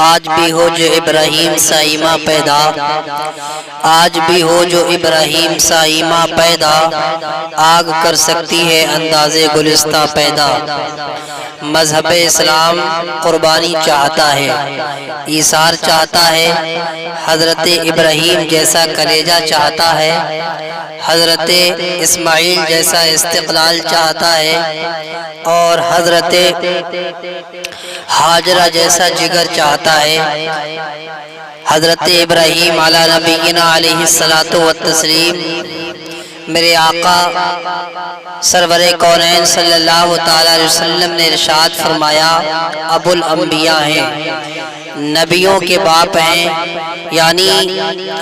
آج بھی ہو جو ابراہیم سا ایماں پیدا، آج بھی ہو جو ابراہیم سا ایماں پیدا، آگ کر سکتی ہے انداز گلستہ پیدا۔ مذہب اسلام قربانی چاہتا ہے، ایثار چاہتا ہے، حضرت ابراہیم جیسا کلیجہ چاہتا ہے، حضرت اسماعیل جیسا استقلال چاہتا ہے، اور حضرت ہاجرہ جیسا جگر چاہتا ہے۔ حضرت ابراہیم علی نبینا علیہ الصلاۃ والتسلیم میرے آقا سرور کونین صلی اللہ تعالی علیہ وسلم نے ارشاد فرمایا، ابو الانبیاء ہیں، نبیوں کے باپ ہیں، یعنی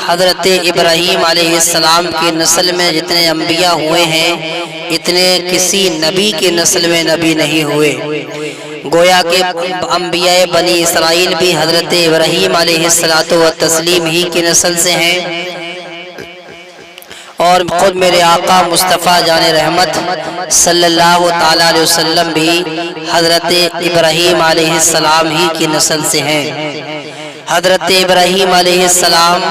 حضرت ابراہیم علیہ السلام کی نسل میں جتنے انبیاء ہوئے ہیں اتنے کسی نبی کی نسل میں نبی نہیں ہوئے۔ گویا کہ انبیاء بنی اسرائیل بھی حضرت ابراہیم علیہ السلام ہی کی نسل سے ہیں، اور خود میرے آقا مصطفیٰ جان رحمت صلی اللہ تعالیٰ علیہ وسلم بھی حضرت ابراہیم علیہ السلام ہی کی نسل سے ہیں۔ حضرت ابراہیم علیہ السلام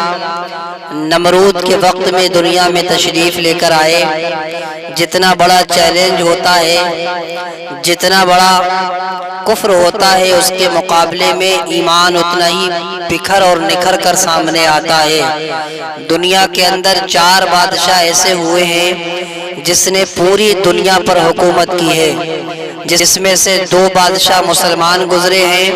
نمرود کے وقت میں دنیا میں تشریف لے کر آئے۔ جتنا بڑا چیلنج ہوتا ہے، جتنا بڑا کفر ہوتا ہے، اس کے مقابلے میں ایمان اتنا ہی بکھر اور نکھر کر سامنے آتا ہے۔ دنیا کے اندر 4 بادشاہ ایسے ہوئے ہیں جس نے پوری دنیا پر حکومت کی ہے، جس میں سے 2 بادشاہ مسلمان گزرے ہیں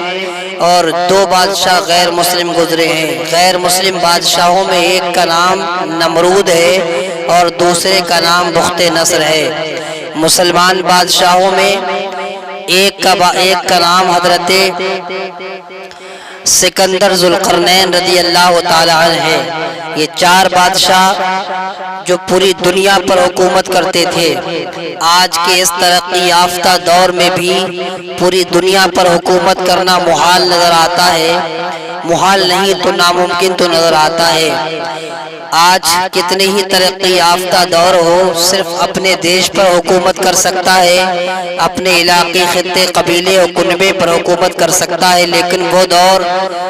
اور 2 بادشاہ غیر مسلم گزرے ہیں۔ غیر مسلم بادشاہوں میں ایک کا نام نمرود ہے اور دوسرے کا نام بخت نصر ہے۔ مسلمان بادشاہوں میں ایک کا نام حضرت سکندر ذوالقرنین رضی اللہ تعالی عنہ ہے۔ یہ 4 بادشاہ جو پوری دنیا پر حکومت کرتے تھے، آج کے اس ترقی یافتہ دور میں بھی پوری دنیا پر حکومت کرنا محال نظر آتا ہے۔ محال نہیں تو ناممکن تو نظر آتا ہے۔ آج کتنے ہی ترقی یافتہ دور ہو، صرف اپنے دیش پر حکومت کر سکتا ہے، اپنے علاقے، خطے، قبیلے اور کنبے پر حکومت کر سکتا ہے، لیکن وہ دور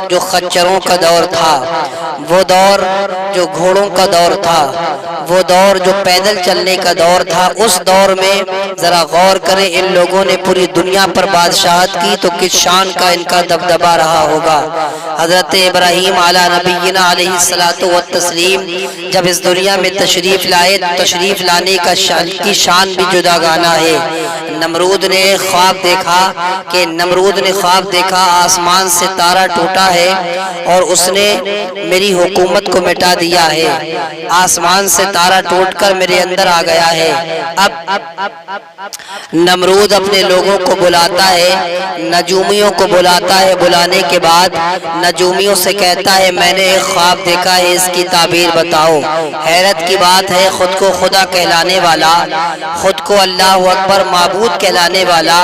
جو خچروں کا دور تھا، وہ دور جو گھوڑوں کا دور تھا، وہ دور جو پیدل چلنے کا دور تھا، اس دور میں ذرا غور کریں، ان لوگوں نے پوری دنیا پر بادشاہت کی تو کس شان کا ان کا دبدبا رہا ہوگا۔ حضرت ابراہیم علی نبینا علیہ الصلاۃ والتسلیم جب اس دنیا میں تشریف لائے، تشریف لانے کی شان بھی جدا گانا ہے۔ نمرود نے خواب دیکھا آسمان سے تارا ٹوٹا ہے اور اس نے میری حکومت کو مٹا دیا ہے، آسمان سے تارا ٹوٹ کر میرے اندر آ گیا ہے۔ اب نمرود اپنے لوگوں کو بلاتا ہے، نجومیوں کو بلاتا ہے، بلانے کے بعد نجومیوں سے کہتا ہے، میں نے ایک خواب دیکھا ہے، اس کی تعبیر بتاؤ۔ حیرت کی بات ہے، خود کو خدا کہلانے والا، خود کو اللہ اکبر معبود کہلانے والا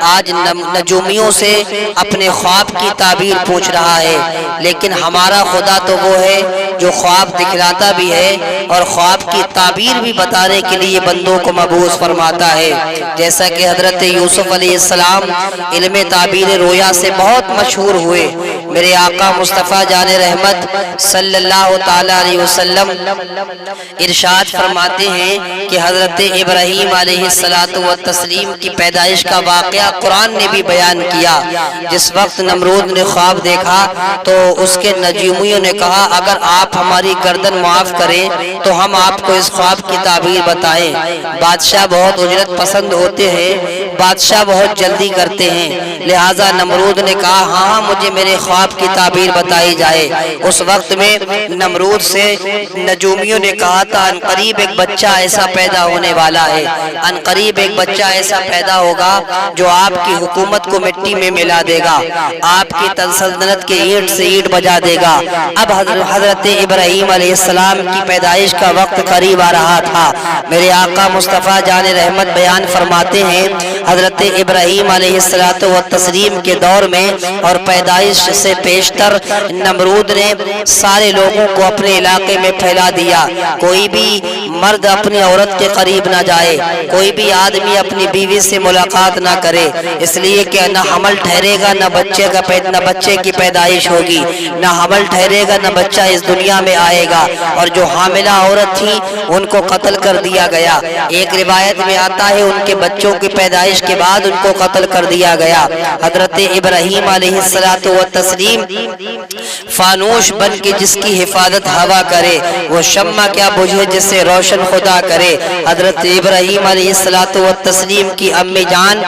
آج نجومیوں سے اپنے خواب کی تعبیر پوچھ رہا ہے۔ لیکن ہمارا خدا تو وہ ہے جو خواب دکھلاتا بھی ہے اور خواب کی تعبیر بھی بتانے کے لیے بندوں کو مبعوث فرماتا ہے۔ جیسا کہ حضرت یوسف علیہ السلام علم تعبیر رویا سے بہت مشہور ہوئے، میرے آقا مصطفیٰ جان رحمت صلی اللہ تعالی علیہ وسلم ارشاد فرماتے ہیں کہ حضرت ابراہیم علیہ السلام کی پیدائش کا واقعہ قرآن نے بھی بیان کیا۔ جس وقت نمرود نے خواب دیکھا تو اس کے نجومیوں نے کہا، اگر آپ ہماری گردن معاف کریں تو ہم آپ کو اس خواب کی تعبیر بتائیں۔ بادشاہ بہت اجرت پسند ہوتے ہیں، بادشاہ بہت جلدی کرتے ہیں، لہٰذا نمرود نے کہا، ہاں مجھے میرے خواب کی تعبیر بتائی جائے۔ اس وقت میں نمرود سے نجومیوں نے کہا تھا، ان قریب ایک بچہ ایسا پیدا ہونے والا ہے، ان قریب ایک بچہ ایسا پیدا ہوگا جو آپ کی حکومت کو مٹی میں ملا دے گا، آپ کی سلطنت کے اینٹ سے اینٹ بجا دے گا۔ اب حضرت ابراہیم علیہ السلام کی پیدائش کا وقت قریب آ رہا تھا۔ میرے آقا مصطفیٰ جان رحمت بیان فرماتے ہیں، حضرت ابراہیم علیہ السلام کے دور میں اور پیدائش سے سے پیشتر نمرود نے سارے لوگوں کو اپنے علاقے میں پھیلا دیا. کوئی بھی مرد اپنی عورت کے قریب نہ جائے, کوئی بھی آدمی اپنی بیوی سے ملاقات نہ کرے, اس لیے کہ نہ حمل ٹھہرے گا, نہ بچے کی پیدائش ہوگی, نہ حمل ٹھہرے گا, نہ بچہ اس دنیا میں آئے گا. اور جو حاملہ عورت تھی ان کو قتل کر دیا گیا. ایک روایت میں آتا ہے ان کے بچوں کی پیدائش کے بعد ان کو قتل کر دیا گیا. حضرت ابراہیم علیہ الصلوۃ والتسلیم فانوش بن کے جس کی حفاظت ہوا کرے, وہ شمع کیا بجھے جس سے روشن خدا کرے. حضرت ابراہیم علیہ الصلوۃ والتسلیم کی امی جان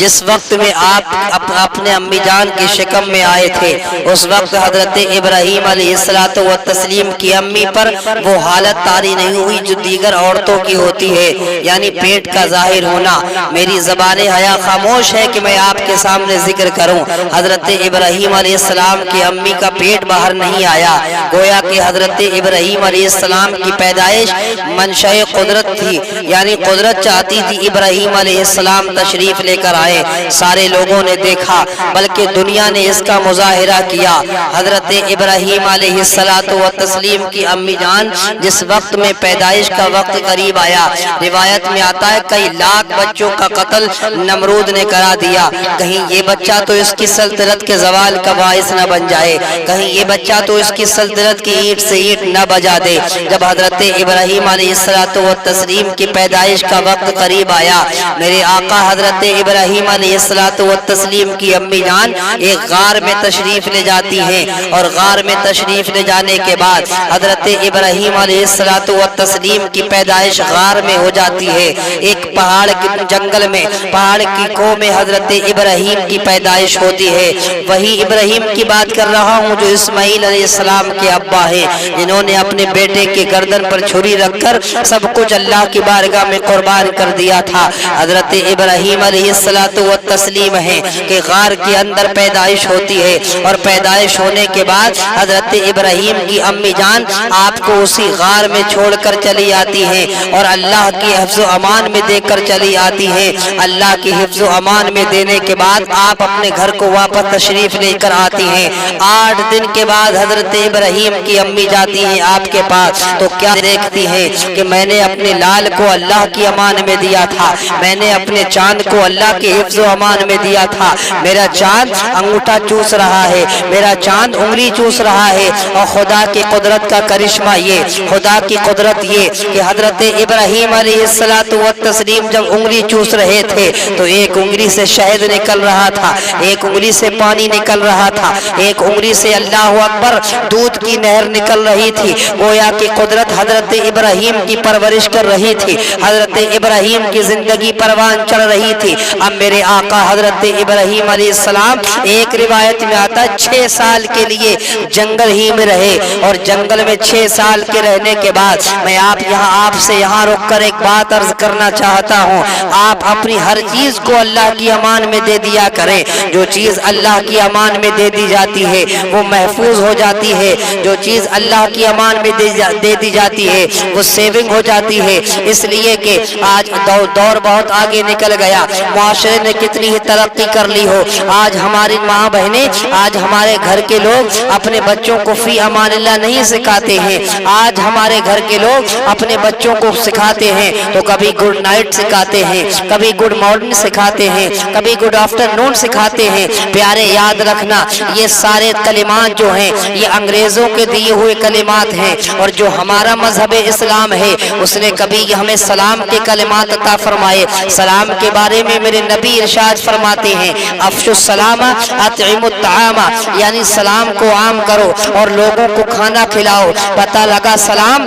جس وقت میں آپ اپنے امی جان کے شکم میں آئے تھے, اس وقت حضرت ابراہیم علیہ الصلوۃ والتسلیم کی امی پر وہ حالت طاری نہیں ہوئی جو دیگر عورتوں کی ہوتی ہے, یعنی پیٹ کا ظاہر ہونا. میری زبان حیا خاموش ہے کہ میں آپ کے سامنے ذکر کروں. حضرت ابراہیم علیہ السلام کی امی کا پیٹ باہر نہیں آیا, گویا کہ حضرت ابراہیم علیہ السلام کی پیدائش منشأ قدرت تھی, یعنی قدرت چاہتی تھی ابراہیم علیہ السلام تشریف لے کر آئے. سارے لوگوں نے دیکھا, بلکہ دنیا نے اس کا مظاہرہ کیا. حضرت ابراہیم علیہ الصلوۃ والتسلیم کی امی جان جس وقت میں پیدائش کا وقت قریب آیا, روایت میں آتا ہے کئی لاکھ بچوں کا قتل نمرود نے کرا دیا. کہیں یہ بچہ تو اس کی سلطنت کے زوال کا باعث نہ بن جائے, کہیں یہ بچہ تو اس کی سلطنت کی اینٹ سے اینٹ نہ بجا دے. جب حضرت ابراہیم علیہ الصلوۃ والتسلیم کی پیدائش کا وقت قریب آیا, میرے آقا حضرت ابراہیم علیہ الصلوۃ والتسلیم کی امی جان ایک غار میں تشریف لے جاتی ہیں, اور غار میں تشریف لے جانے کے بعد حضرت ابراہیم علیہ الصلوۃ والتسلیم کی پیدائش غار میں ہو جاتی ہے. ایک پہاڑ کے جنگل میں, پہاڑ کی کوہ میں حضرت ابراہیم کی پیدائش ہوتی ہے. وہی ابراہیم کی بات کر رہا ہوں جو اسماعیل علیہ السلام کے ابا ہیں, جنہوں نے اپنے بیٹے کے گردن پر چھری رکھ کر سب کچھ اللہ کی بارگاہ میں قربان کر دیا تھا. حضرت ابراہیم علیہ الصلوۃ والتسلیم ہے کہ غار کے اندر پیدائش ہوتی ہے, اور پیدائش ہونے کے بعد حضرت ابراہیم کی امی جان آپ کو اسی غار میں چھوڑ کر چلی آتی ہیں, اور اللہ کی حفظ و امان میں دے کر چلی آتی ہیں. اللہ کی حفظ و امان میں دینے کے بعد آپ اپنے گھر کو واپس تشریف لے کر آتی ہیں. 8 دن کے بعد حضرت ابراہیم کی امی جاتی ہیں آپ کے پاس, تو کیا دیکھتی ہیں کہ میں نے اپنے لال کو اللہ کی امان میں دیا تھا, میں نے اپنے چاند کو اللہ کے حفظ و امان میں دیا تھا. میرا چاند انگوٹھا چوس رہا ہے, میرا چاند انگلی چوس رہا ہے, اور خدا کی قدرت کا کرشمہ یہ, خدا کی قدرت یہ کہ حضرت ابراہیم علیہ الصلوۃ والتسلیم جب انگلی چوس رہے تھے تو ایک انگلی سے شہد نکل رہا تھا, ایک انگلی سے پانی نکل رہا تھا, ایک انگلی سے اللہ اکبر دودھ کی نہر نکل رہی تھی. گویا کہ قدرت حضرت ابراہیم کی پرورش کر رہی تھی, حضرت ابراہیم کی زندگی پروان چڑھ رہی تھی. اب میرے آقا حضرت ابراہیم علیہ السلام ایک روایت میں آتا 6 سال کے لیے جنگل ہی میں رہے, اور جنگل میں 6 سال کے رہنے کے بعد میں آپ سے یہاں رک کر ایک بات عرض کرنا چاہتا ہوں. آپ اپنی ہر چیز کو اللہ کی امان میں دے دیا کریں. جو چیز اللہ کی امان میں دے دی جاتی ہے وہ محفوظ ہو جاتی ہے, جو چیز اللہ کی امان میں دے دی جاتی ہے وہ سیونگ ہو جاتی ہے. اس لیے کہ آج دور بہت آگے نکل گیا, معاشرے نے کتنی ہی ترقی کر لی ہو, آج ہماری ماں بہنیں, آج ہمارے گھر کے لوگ اپنے بچوں کو فی امان اللہ نہیں سکھاتے ہیں. آج ہمارے گھر کے لوگ اپنے بچوں کو سکھاتے ہیں تو کبھی گڈ نائٹ سکھاتے ہیں, کبھی گڈ مارننگ سکھاتے ہیں, کبھی گڈ آفٹر نون سکھاتے ہیں. پیارے یاد رکھنا یہ سارے کلمات جو ہیں یہ انگریزوں کے دیے ہوئے کلمات ہیں, اور جو ہمارا مذہب اسلام ہے اس نے کبھی ہمیں سلام کے کلمات عطا فرمائے. سلام کے بارے میں میرے نبی ارشاد فرماتے ہیں افشوا السلام اطعموا الطعام, یعنی سلام کو عام کرو اور لوگوں کو کھانا کھلاؤ. پتہ لگا سلام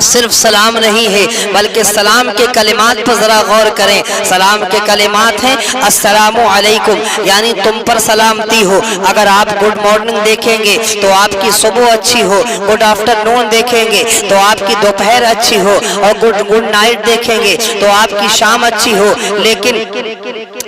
صرف سلام نہیں ہے بلکہ سلام کے کلمات پر ذرا غور کریں. سلام کے کلمات ہیں السلام علیکم, یعنی تم پر سلامتی ہو. اگر آپ گڈ مارننگ دیکھیں گے تو آپ کی صبح اچھی ہو, گڈ آفٹر نون دیکھیں گے تو آپ کی دوپہر اچھی ہو, اور گڈ نائٹ دیکھیں گے تو آپ کی شام اچھی ہو. لیکن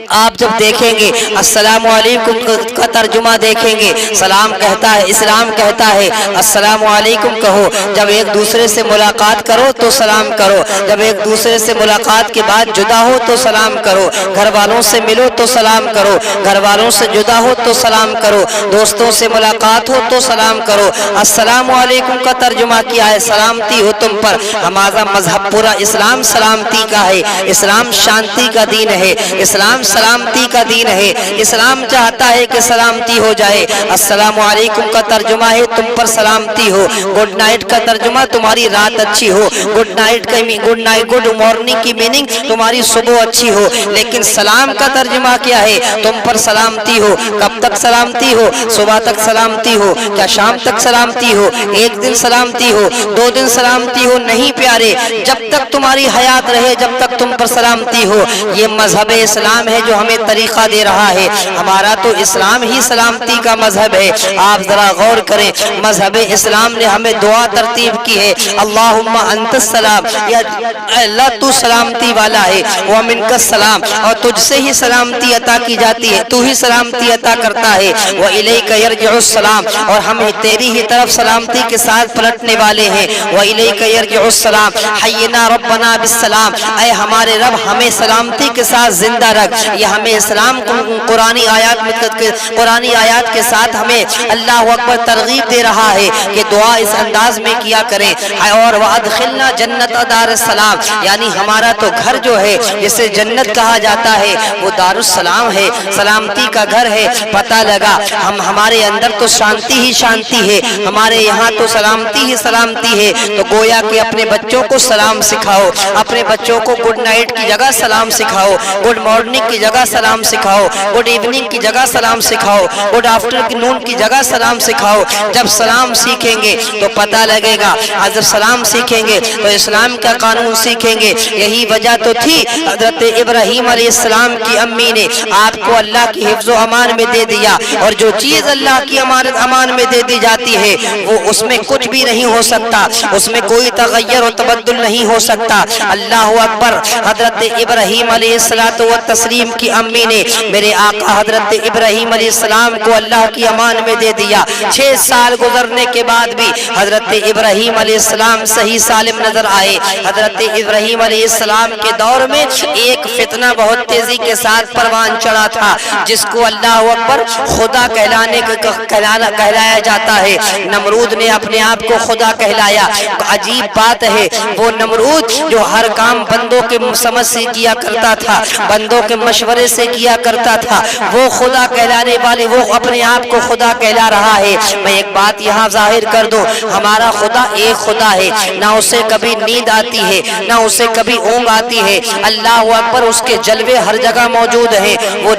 آپ جب دیکھیں گے السلام علیکم کا ترجمہ دیکھیں گے، سلام کہتا ہے، اسلام کہتا ہے السلام علیکم کہو، جب ایک دوسرے سے ملاقات کرو تو سلام کرو، جب ایک دوسرے سے ملاقات کے بعد جدا ہو تو سلام کرو، گھر والوں سے ملو تو سلام کرو، گھر والوں سے جدا ہو تو سلام کرو، دوستوں سے ملاقات ہو تو سلام کرو۔ السلام علیکم کا ترجمہ کیا ہے؟ سلامتی ہو تم پر۔ ہمارا مذہب پورا اسلام سلامتی کا ہے، اسلام شانتی کا دین ہے، اسلام سلامتی کا دین ہے، اسلام چاہتا ہے کہ سلامتی ہو جائے۔ السلام علیکم کا ترجمہ ہے تم پر سلامتی ہو، گڈ نائٹ کا ترجمہ تمہاری رات اچھی ہو، گڈ نائٹ گڈ مارننگ کی میننگ تمہاری صبح اچھی ہو، لیکن سلام کا ترجمہ کیا ہے؟ تم پر سلامتی ہو۔ کب تک سلامتی ہو؟ صبح تک سلامتی ہو، کیا شام تک سلامتی ہو؟ ایک دن سلامتی ہو، 2 دن سلامتی ہو؟ نہیں پیارے، جب تک تمہاری حیات رہے جب تک تم پر سلامتی ہو۔ یہ مذہب اسلام ہے جو ہمیں طریقہ دے رہا ہے، ہمارا تو اسلام ہی سلامتی کا مذہب ہے۔ آپ ذرا غور کریں، مذہب اسلام نے ہمیں دعا ترتیب کی ہے، اللہم انت السلام، یا اللہ تو سلامتی والا ہے، ومنک السلام، اور تجھ سے ہی سلامتی عطا کی جاتی ہے، تو ہی سلامتی عطا کرتا ہے، وإلیک یرجع السلام، اور ہم تیری ہی طرف سلامتی کے ساتھ پلٹنے والے ہیں، وإلیک یرجع السلام، حینا ربنا بالسلام، اے ہمارے رب ہمیں سلامتی کے ساتھ زندہ رکھ۔ یہ ہمیں اسلام قرآنی آیات کے ساتھ ہمیں اللہ اکبر ترغیب دے رہا ہے کہ دعا اس انداز میں کیا کریں، اور وادخلنا جنت دار السلام، یعنی ہمارا تو گھر جو ہے جسے جنت کہا جاتا ہے وہ دار السلام ہے، سلامتی کا گھر ہے۔ پتہ لگا ہمارے اندر تو شانتی ہی شانتی ہے، ہمارے یہاں تو سلامتی ہی سلامتی ہے، تو گویا کہ اپنے بچوں کو سلام سکھاؤ، اپنے بچوں کو گڈ نائٹ کی جگہ سلام سکھاؤ، گڈ مارننگ کی جگہ سلام سکھاؤ، گڈ ایوننگ کی جگہ سلام سکھاؤ، گڈ آفٹر نون کی جگہ سلام سکھاؤ۔ جب سلام سیکھیں گے تو پتہ لگے گا، جب سلام سیکھیں گے تو اسلام کا قانون سیکھیں گے۔ یہی وجہ تو تھی حضرت ابراہیم علیہ السلام کی امی نے آپ کو اللہ کی حفظ و امان میں دے دیا، اور جو چیز اللہ کی امانت امان میں دے دی جاتی ہے وہ اس میں کچھ بھی نہیں ہو سکتا، اس میں کوئی تغیر و تبدل نہیں ہو سکتا۔ اللہ اکبر، حضرت ابراہیم علیہ السلام کی امی نے میرے آقا حضرت ابراہیم علیہ السلام کو اللہ کی امان میں دے دیا۔ 6 سال گزرنے کے بعد بھی حضرت ابراہیم علیہ السلام صحیح سالم نظر آئے۔ حضرت ابراہیم علیہ السلام کے دور میں ایک فتنہ بہت تیزی کے ساتھ پروان چڑھا تھا، جس کو اللہ اکبر خدا کہلایا جاتا ہے۔ نمرود نے اپنے آپ کو خدا کہلایا۔ عجیب بات ہے، وہ نمرود جو ہر کام بندوں کے سمجھ سے کیا کرتا تھا، بندوں کے مشورے سے کیا کرتا تھا، وہ خدا کہلانے والے وہ اپنے آپ کو خدا کہلا رہا ہے۔ میں ایک بات یہاں ظاہر کر دوں، ہمارا خدا ایک خدا ہے، نہ اسے کبھی نیند آتی ہے نہ اسے کبھی اونگ آتی ہے۔ اللہ اکبر، اس کے جلوے ہر جگہ موجود ہیں۔ وہ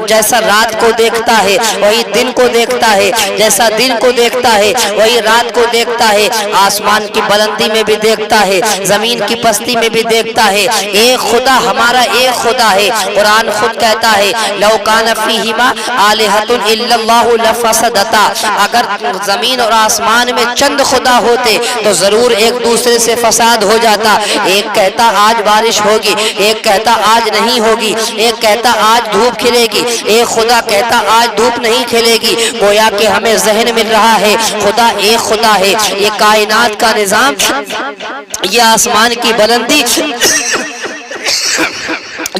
جیسا رات کو دیکھتا ہے وہی دن کو دیکھتا ہے، جیسا دن کو دیکھتا ہے وہی رات کو دیکھتا ہے، آسمان کی بلندی میں بھی دیکھتا ہے، زمین کی پستی میں بھی دیکھتا ہے۔ ایک خدا، ہمارا ایک خدا ہے۔ قرآن خود کہتا ہے لو کان فیہما آلہۃ الا اللہ لفسدتا، اگر زمین اور آسمان میں چند خدا ہوتے تو ضرور ایک دوسرے سے فساد ہو جاتا۔ ایک کہتا آج بارش ہوگی، ایک کہتا آج نہیں ہوگی، ایک کہتا آج دھوپ کھلے گی، ایک خدا کہتا آج دھوپ نہیں کھلے گی۔ گویا کہ ہمیں ذہن مل رہا ہے خدا ایک خدا ہے۔ یہ کائنات کا نظام، یہ آسمان کی بلندی،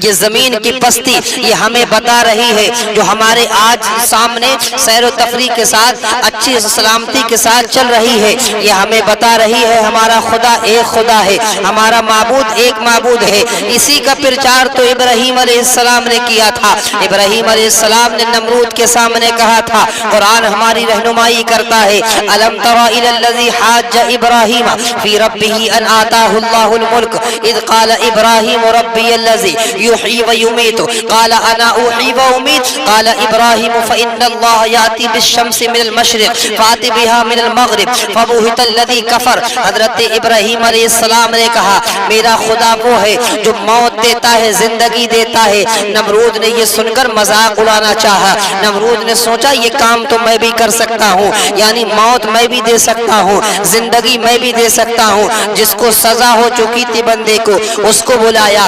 یہ زمین کی پستی، یہ ہمیں بتا رہی ہے، جو ہمارے آج سامنے سیر و تفریح کے ساتھ اچھی سلامتی کے ساتھ چل رہی ہے، یہ ہمیں بتا رہی ہے ہمارا خدا ایک خدا ہے، ہمارا معبود ایک معبود ہے۔ اسی کا پرچار تو ابراہیم علیہ السلام نے کیا تھا۔ ابراہیم علیہ السلام نے نمرود کے سامنے کہا تھا، قرآن ہماری رہنمائی کرتا ہے، الم تر الی الذی حاج ابراہیم فی ربہ ان آتاہ اللہ الملک اذ قال ابراہیم ربی الذی يحيي ويميت قال انا احيي واميت قال ابراهيم فان الله ياتي بالشمس من المشرق فات بها من المغرب فبهت الذي كفر۔ حضرت ابراہیم علیہ السلام نے کہا میرا خدا وہ ہے جو موت دیتا ہے، زندگی دیتا ہے۔ نمرود نے یہ سن کر مذاق اڑانا چاہا۔ نمرود نے سوچا یہ کام تو میں بھی کر سکتا ہوں، یعنی موت میں بھی دے سکتا ہوں، زندگی میں بھی دے سکتا ہوں۔ جس کو سزا ہو چکی تھی بندے کو، اس کو بلایا،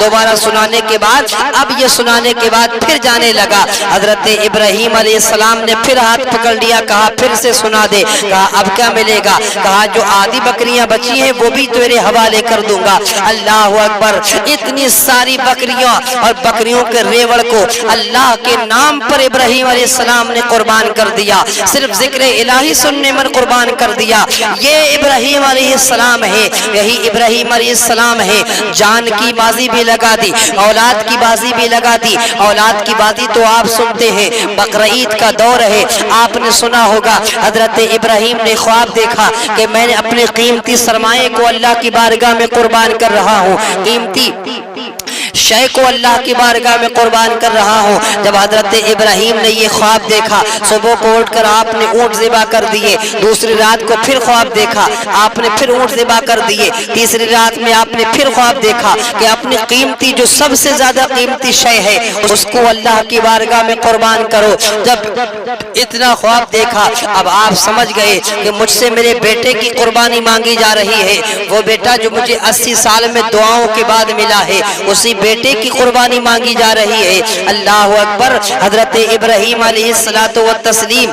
دوبارہ سنانے کے بعد اب یہ سنانے کے بعد پھر جانے لگا. حضرت ابراہیم علیہ السلام نے پھر ہاتھ پکڑ لیا, کہا پھر سے سنا دے. کہا اب کیا ملے گا؟ کہا جو آدھی بکریاں بچی ہیں وہ بھی تیرے حوالے کر دوں گا. اللہ اکبر. اتنی ساری بکریاں اور بکریوں کے ریوڑ کو اللہ کے نام پر ابراہیم علیہ السلام نے قربان کر دیا. صرف ذکر الہی سننے میں قربان کر دیا. یہ ابراہیم علیہ السلام ہے, یہی ابراہیم علیہ السلام ہے. جان کی بازی بھی لگا دی, اولاد کی بازی بھی لگا دی. اولاد کی بازی تو آپ سنتے ہیں, بقرعید کا دور ہے, آپ نے سنا ہوگا حضرت ابراہیم نے خواب دیکھا کہ میں نے اپنے قیمتی سرمایے کو اللہ کی بارگاہ میں قربان کر رہا ہوں, قیمتی شے کو اللہ کی بارگاہ میں قربان کر رہا ہوں. جب حضرت ابراہیم نے یہ خواب دیکھا, صبح کو اٹھ کر آپ نے اونٹ ذبح کر دیے. دوسری رات کو پھر خواب دیکھا, آپ نے پھر اونٹ ذبح کر دیے. تیسری رات میں آپ نے پھر خواب دیکھا کہ اپنی قیمتی جو سب سے زیادہ قیمتی شے ہے اس کو اللہ کی بارگاہ میں قربان کرو. جب اتنا خواب دیکھا, اب آپ سمجھ گئے کہ مجھ سے میرے بیٹے کی قربانی مانگی جا رہی ہے. وہ بیٹا جو مجھے 80 سال میں دعاؤں کے بعد ملا ہے, اسی بیٹے کی قربانی مانگی جا رہی ہے. اللہ اکبر. حضرت ابراہیم علیہ الصلوۃ والتسلیم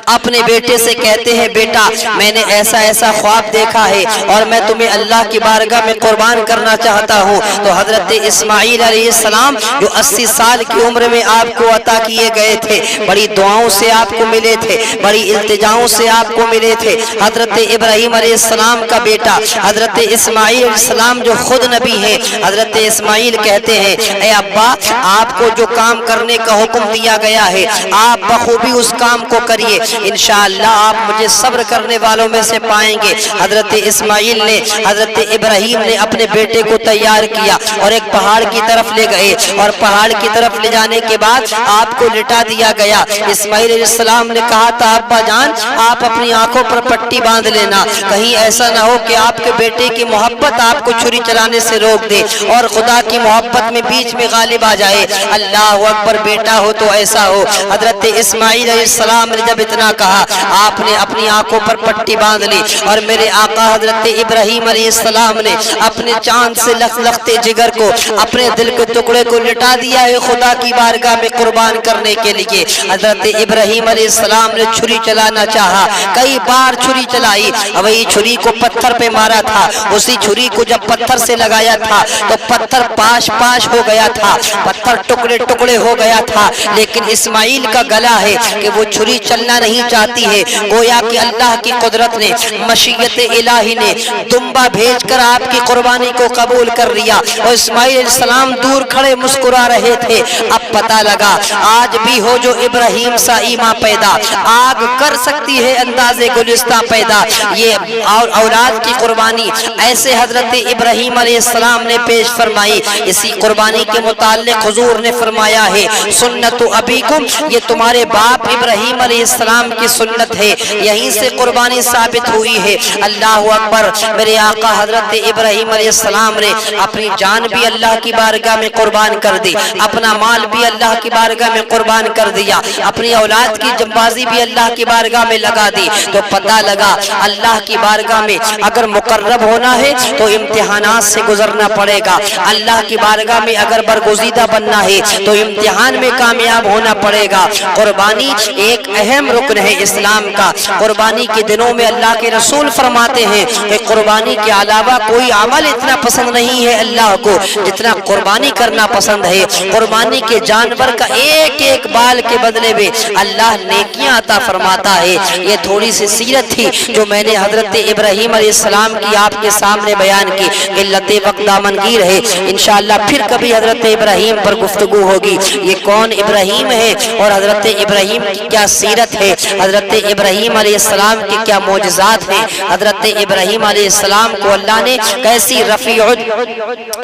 اپنے بیٹے سے کہتے ہیں, بیٹا میں نے ایسا ایسا خواب دیکھا ہے اور میں تمہیں اللہ کی بارگاہ میں قربان کرنا چاہتا ہوں. تو حضرت اسماعیل علیہ السلام جو 80 سال کی عمر میں آپ کو عطا کیے گئے تھے, بڑی دعاؤں سے آپ کو ملے تھے, بڑی التجاؤں سے آپ کو ملے تھے. حضرت ابراہیم علیہ السلام کا بیٹا حضرت اسماعیل علیہ السلام جو خود نبی ہے, حضرت اسماعیل کہتے ہیں, اے ابا آپ کو جو کام کرنے کا حکم دیا گیا ہے آپ بخوبی اس کام کو کریے, انشاءاللہ آپ مجھے صبر کرنے والوں میں سے پائیں گے. حضرت اسماعیل نے, حضرت ابراہیم نے اپنے بیٹے کو تیار کیا اور ایک پہاڑ کی طرف لے گئے, اور پہاڑ کی طرف لے جانے کے بعد آپ کو لٹا دیا گیا. اسماعیل علیہ السلام نے کہا تھا, ابا جان آپ اپنی آنکھوں پر پٹی باندھ لینا, کہیں ایسا نہ ہو کہ آپ کے بیٹے کی محبت آپ کو چھری چلانے سے روک دے اور خدا کی محبت میں بیچ میں غالب آ جائے. اللہ اکبر. بیٹا ہو تو ایسا ہو. حضرت اسماعیل علیہ السلام نے جب اتنا کہا, آپ نے اپنی آنکھوں پر پٹی باندھ لی اور میرے آقا حضرت ابراہیم علیہ السلام نے اپنے چاند سے لخلختے جگر کو, اپنے دل کے ٹکڑے کو لٹا دیا ہے خدا کی بارگاہ میں قربان کرنے کے لیے. حضرت ابراہیم علیہ السلام نے چھری چلانا چاہا, کئی بار چھری چلائی, وہی چھری کو پتھر پہ مارا تھا. اسی چھری کو جب پتھر سے لگایا تھا تو پتھر پاش پاش ہو گیا تھا, پتھر ٹکڑے ٹکڑے ہو گیا تھا. لیکن اسماعیل کا گلا ہے کہ وہ چھری چلنا نہیں چاہتی ہے. گویا کہ اللہ کی قدرت نے, مشیت الہی نے دمبا بھیج کر آپ کی قربانی کو قبول کر لیا. اور اسماعیل علیہ السلام دور کھڑے مسکرا رہے تھے. اب پتہ لگا آج بھی ہو جو ابراہیم سا ایمان پیدا, آگ کر سکتی ہے اندازے گلستہ پیدا. یہ اور اولاد کی قربانی ایسے حضرت ابراہیم علیہ السلام نے پیش فرمائی. اسی قربانی کے متعلق حضور نے فرمایا ہے, سنت ابیکم, یہ تمہارے باپ ابراہیم علیہ السلام کی سنت ہے, یہیں سے قربانی ثابت ہوئی ہے. اللہ اکبر. میرے آقا حضرت ابراہیم علیہ السلام نے اپنی جان بھی اللہ کی بارگاہ میں قربان کر دی, اپنا مال بھی اللہ کی بارگاہ میں قربان کر دیا, اپنی اولاد کی جنبازی بھی اللہ کی بارگاہ میں لگا دی. تو پتہ لگا اللہ کی بارگاہ میں اگر مقرب ہونا ہے تو امتحانات سے گزرنا پڑے گا. اللہ کی بارگاہ میں اگر برگزیدہ بننا ہے تو امتحان میں کامیاب ہونا پڑے گا. قربانی ایک اہم رکن ہے اسلام کا. قربانی کے دنوں میں اللہ کے رسول فرماتے ہیں کہ قربانی کے علاوہ کوئی عمل اتنا پسند نہیں ہے اللہ کو جتنا قربانی کرنا پسند ہے. قربانی کے جانور کا ایک ایک بال کے بدلے میں اللہ نیکیاں عطا فرماتا ہے. یہ تھوڑی سی سیرت تھی جو میں نے حضرت ابراہیم علیہ السلام کی آپ کے سامنے بیان کی. قلت وقت دامنگیر ہے, انشاءاللہ پھر کبھی حضرت ابراہیم پر گفتگو ہوگی. یہ کون ابراہیم ہے اور حضرت ابراہیم کی کیا سیرت ہے, حضرت ابراہیم علیہ السلام کی کیا معجزات ہیں, حضرت ابراہیم علیہ السلام کو اللہ نے کیسی رفیع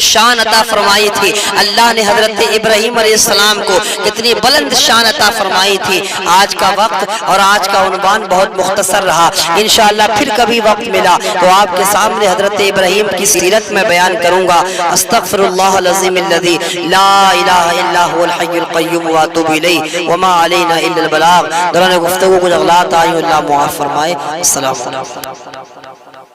شان عطا فرمائی تھی, اللہ نے حضرت ابراہیم علیہ السلام کو کتنی بلند شان عطا فرمائی تھی. آج کا وقت اور آج کا عنوان بہت مختصر رہا, انشاءاللہ پھر کبھی وقت ملا تو آپ کے سامنے حضرت ابراہیم کی سیرت میں بیان کروں گا. استغفر اللہ العظیم الذی لا الہ الا هو الحی القیوم واتوب الیہ وما علینا الا البلاغ. دوران گفتگو کو اغلاط آئی اللہ معاف فرمائے. السلام علیکم.